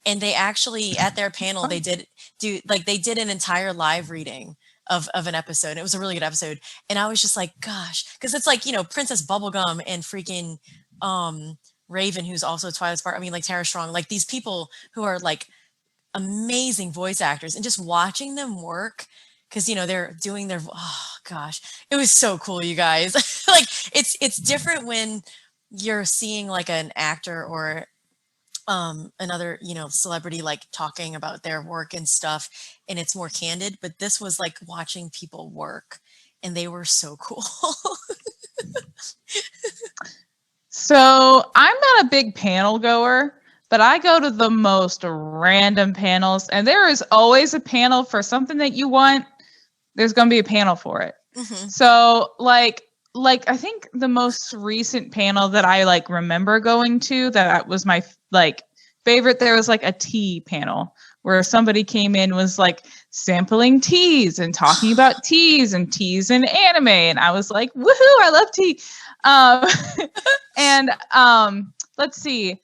And they actually at their panel they did an entire live reading of an episode. It was a really good episode, and I was just like, gosh, because it's like Princess Bubblegum and freaking Raven, who's also Twilight Sparkle. I mean, like Tara Strong, like these people who are like amazing voice actors, and just watching them work because they're doing their oh gosh, it was so cool, you guys. Like it's different when you're seeing like an actor or another celebrity like talking about their work and stuff, and it's more candid, but this was like watching people work, and they were so cool. So I'm not a big panel goer, but I go to the most random panels, and there is always a panel for something that you want. There's going to be a panel for it. Mhm. So like I think the most recent panel that I like remember going to that was my like favorite, there was like a tea panel where somebody came in, was like sampling teas and talking about teas and anime, and I was like, woohoo, I love tea. And let's see,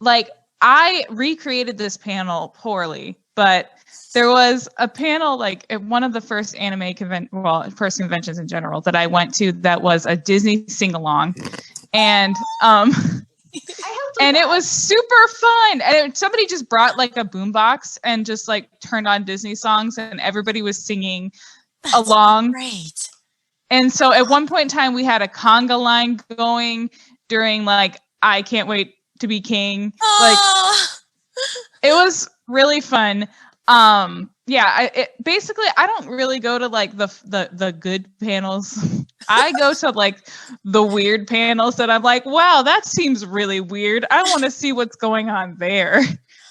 like I recreated this panel poorly, but there was a panel like at one of the first anime first conventions in general that I went to that was a Disney sing-along, and and it was super fun. And somebody just brought like a boombox and just like turned on Disney songs, and everybody was singing along. Great. And so at one point in time, we had a conga line going during like I Can't Wait to Be King. Like it was really fun. Basically I don't really go to like the good panels. I go to like the weird panels that I'm like, wow, that seems really weird. I want to see what's going on there.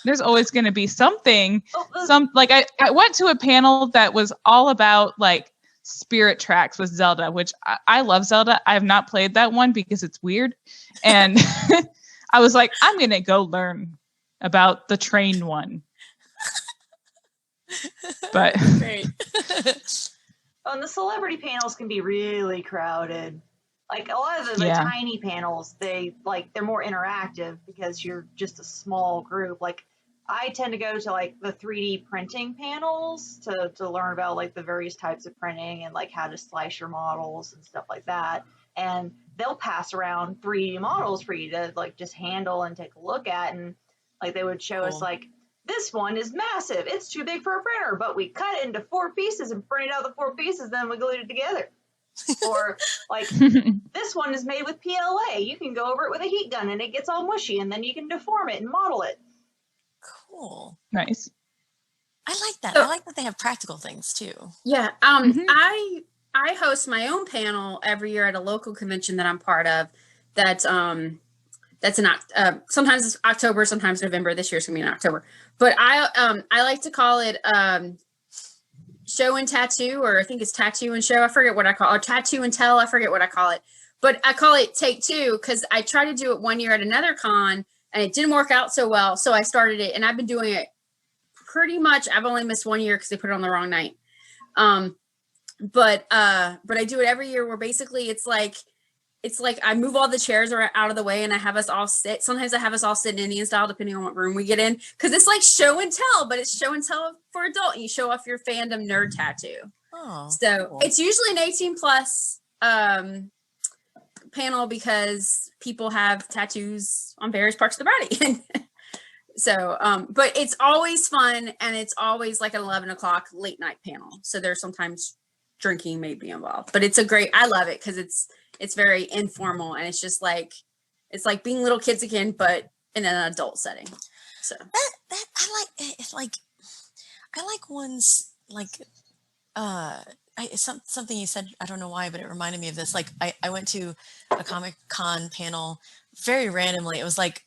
There's always going to be something. I went to a panel that was all about like Spirit Tracks with Zelda, which I love Zelda. I have not played that one because it's weird. And I was like, I'm going to go learn about the train one. But Great. And the celebrity panels can be really crowded. Like a lot of the tiny panels, they're more interactive because you're just a small group. Like I tend to go to like the 3D printing panels to learn about like the various types of printing and like how to slice your models and stuff like that. And they'll pass around 3D models for you to like just handle and take a look at. And like they would show us like, this one is massive. It's too big for a printer, but we cut it into 4 pieces and printed out the 4 pieces, then we glued it together. Or like this one is made with PLA. You can go over it with a heat gun and it gets all mushy, and then you can deform it and model it. Cool. Nice. I like that. So, I like that they have practical things too. Yeah. I host my own panel every year at a local convention that I'm part of. That's in sometimes it's October, sometimes November. This year's gonna be in October. But I like to call it show and tattoo, or I think it's tattoo and show. I forget what I call it. Or tattoo and tell. I forget what I call it. But I call it take two because I tried to do it one year at another con and it didn't work out so well. So I started it, and I've been doing it pretty much. I've only missed 1 year because they put it on the wrong night. But I do it every year where basically it's like I move all the chairs out of the way and I have us all sit. Sometimes I have us all sit in Indian style, depending on what room we get in. Because it's like show and tell, but it's show and tell for adult. And you show off your fandom nerd tattoo. Oh, so cool. It's usually an 18+ panel because people have tattoos on various parts of the body. So, but it's always fun, and it's always like an 11 o'clock late night panel. So there's sometimes drinking may be involved, but I love it because it's very informal, and it's just like, it's like being little kids again, but in an adult setting. So that I like. It's like I like ones like something you said. I don't know why, but it reminded me of this. Like I went to a Comic-Con panel very randomly. It was like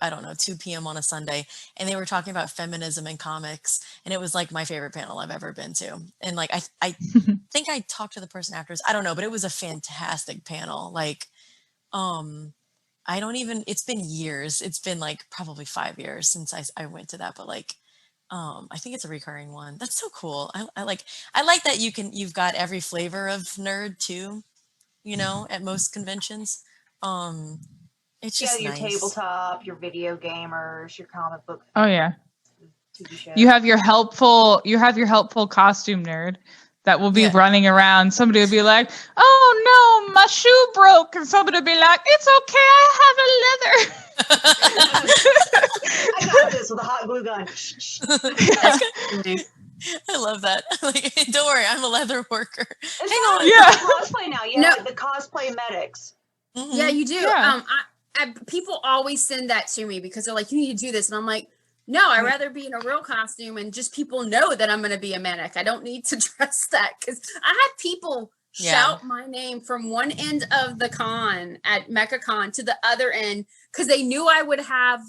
I don't know, 2 p.m. on a Sunday, and they were talking about feminism in comics, and it was like my favorite panel I've ever been to. And like I think I talked to the person afterwards. I don't know, but it was a fantastic panel. Like I don't even, it's been years. It's been like probably 5 years since I went to that, but like I think it's a recurring one. That's so cool. I like that you've got every flavor of nerd too, you know, at most conventions. It's just your nice. tabletop, your video gamers, your comic book. Oh yeah. TV shows. You have your helpful costume nerd that will be running around. Somebody will be like, "Oh no, my shoe broke," and somebody will be like, "It's okay, I have a leather." I got this with a hot glue gun. I love that. Like, don't worry, I'm a leather worker. Hang on. Yeah. Cosplay now. You have the cosplay medics. Mm-hmm. Yeah, you do. Yeah. People always send that to me because they're like, "You need to do this," and I'm like, "No, I'd rather be in a real costume and just people know that I'm going to be a medic. I don't need to dress that." Because I had people shout my name from one end of the con at MechaCon to the other end because they knew I would have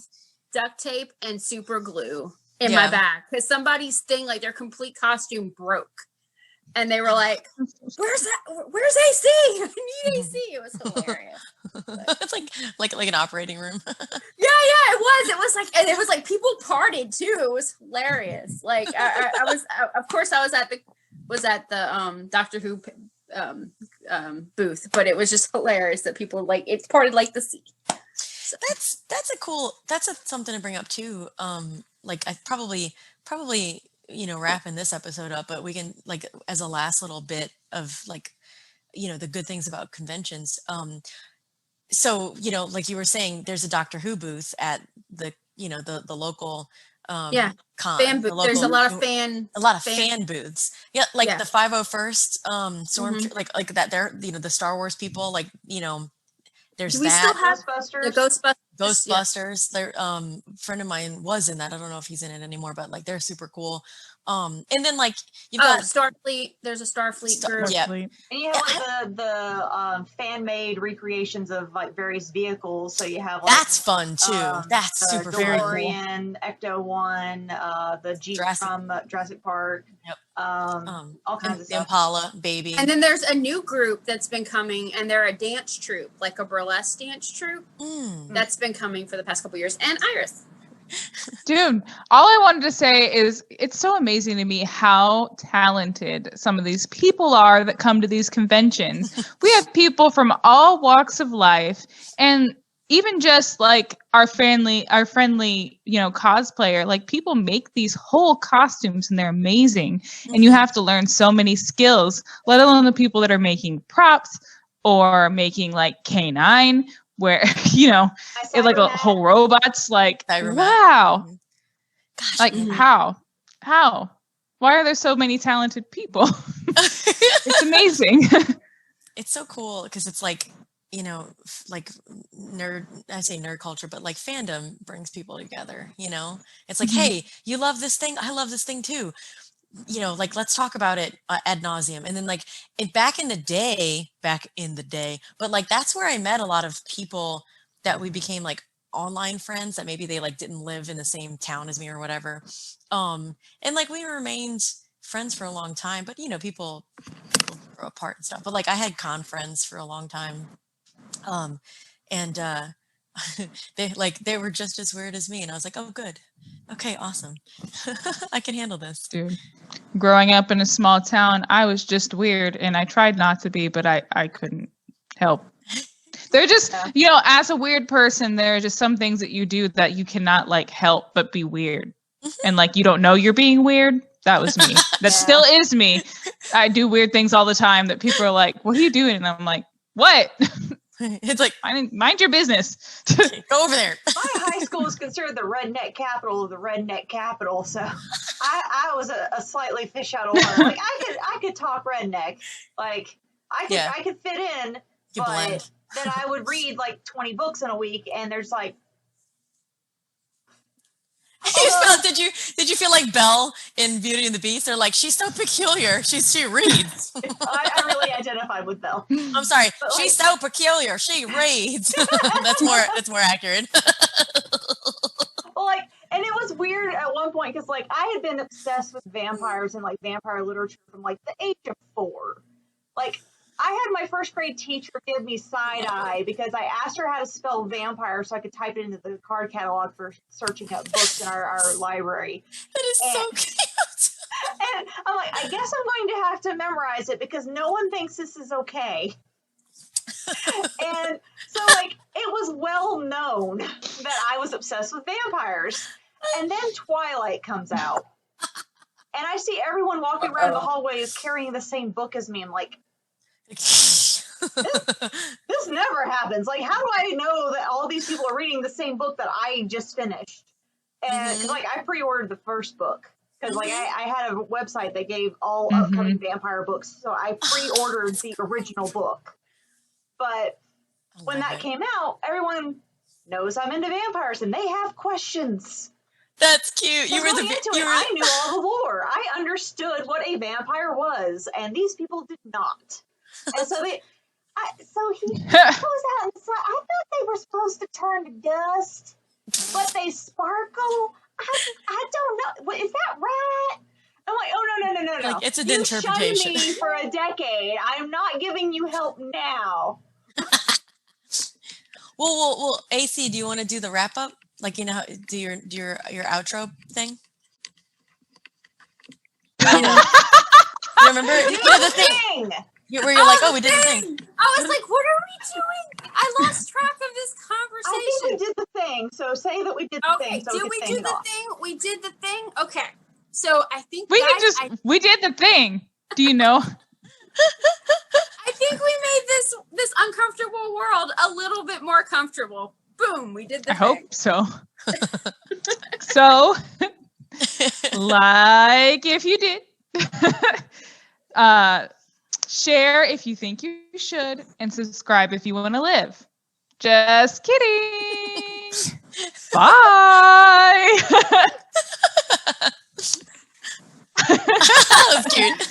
duct tape and super glue in my bag because somebody's thing, like their complete costume broke. And they were like, "Where's AC? I need AC." It was hilarious. It's like an operating room. Yeah, it was like, and it was like people partied too. It was hilarious. Like I was, of course, I was at the Doctor Who booth, but it was just hilarious that people like it's parted like the sea. So that's something to bring up too. Like I probably wrapping this episode up, but we can, like, as a last little bit of like, the good things about conventions. So, like you were saying, there's a Doctor Who booth at the local con. Fan booth. There's a lot of fan booths. Yeah, like the 501st Storm, like that. They're the Star Wars people. Like there's Do we still have Ghostbusters? The Ghostbusters. They're friend of mine was in that. I don't know if he's in it anymore, but like they're super cool. And then like you've got Starfleet. There's a Starfleet group. Yeah. And you have like the fan made recreations of like various vehicles. So you have like, that's fun too. That's super fun. DeLorean, Ecto-1, the Jeep from Jurassic Park. Yep. All kinds of stuff. Impala, baby. And then there's a new group that's been coming, and they're a dance troupe, like a burlesque dance troupe. That's been coming for the past couple years. And Iris. Dude, all I wanted to say is it's so amazing to me how talented some of these people are that come to these conventions. We have people from all walks of life, and even just like our friendly, cosplayer, like people make these whole costumes and they're amazing. And you have to learn so many skills, let alone the people that are making props or making like K9, where, it's like a whole robots, like, wow. Gosh, like how? Why are there so many talented people? It's amazing. It's so cool because it's like, like I say nerd culture, but like fandom brings people together, It's like, hey, you love this thing, I love this thing too. Like let's talk about it ad nauseum. And then like back in the day, but like that's where I met a lot of people that we became like online friends that maybe they like didn't live in the same town as me or whatever. And like we remained friends for a long time, but people grow apart and stuff. But like I had con friends for a long time. And they were just as weird as me, and I was like, oh good, okay, awesome. I can handle this. Dude, growing up in a small town, I was just weird, and I tried not to be, but I couldn't help. They're just, as a weird person, there are just some things that you do that you cannot like help but be weird. And like you don't know you're being weird. That was me. That still is me. I do weird things all the time that people are like, what are you doing? And I'm like, what? It's like, mind your business. Go over there. My high school is considered the redneck capital of the redneck capital, so I was a slightly fish out of water. Like I could talk redneck, like I could fit in, You but blend. then I would read like 20 books in a week, and there's like. Did you feel like Belle in Beauty and the Beast? They're like, she's so peculiar. She reads. I really identified with Belle. I'm sorry. But She's so peculiar. She reads. That's more accurate. Well, like, and it was weird at one point because like I had been obsessed with vampires and like vampire literature from like the age of 4. Like I had my first grade teacher give me side eye because I asked her how to spell vampire so I could type it into the card catalog for searching up books in our library. That is so cute. And I'm like, I guess I'm going to have to memorize it because no one thinks this is okay. And so like it was well known that I was obsessed with vampires. And then Twilight comes out. And I see everyone walking around the hallways carrying the same book as me. I'm like, this never happens. Like, how do I know that all these people are reading the same book that I just finished? And 'cause, like, I pre-ordered the first book because like I had a website that gave all upcoming vampire books, so I pre-ordered the original book. But when that came out, everyone knows I'm into vampires, and they have questions. That's cute. I knew all the lore. I understood what a vampire was, and these people did not. And so he goes out and said, I thought they were supposed to turn to dust, but they sparkle. I don't know. Is that right? I'm like, oh, no. Like, it's an You interpretation. shunned me for a decade. I'm not giving you help now. Well, AC, do you want to do the wrap up? Like, do your outro thing? You remember? The thing. Where you're like, oh, we did the thing. I was like, what are we doing? I lost track of this conversation. I think we did the thing. So say that we did the thing. So did we do the thing? We did the thing? Okay. So I think we did the thing. Do you know? I think we made this uncomfortable world a little bit more comfortable. Boom, we did the thing. Hope so. So, like if you did, share if you think you should, and subscribe if you want to live. Just kidding. Bye. That was cute.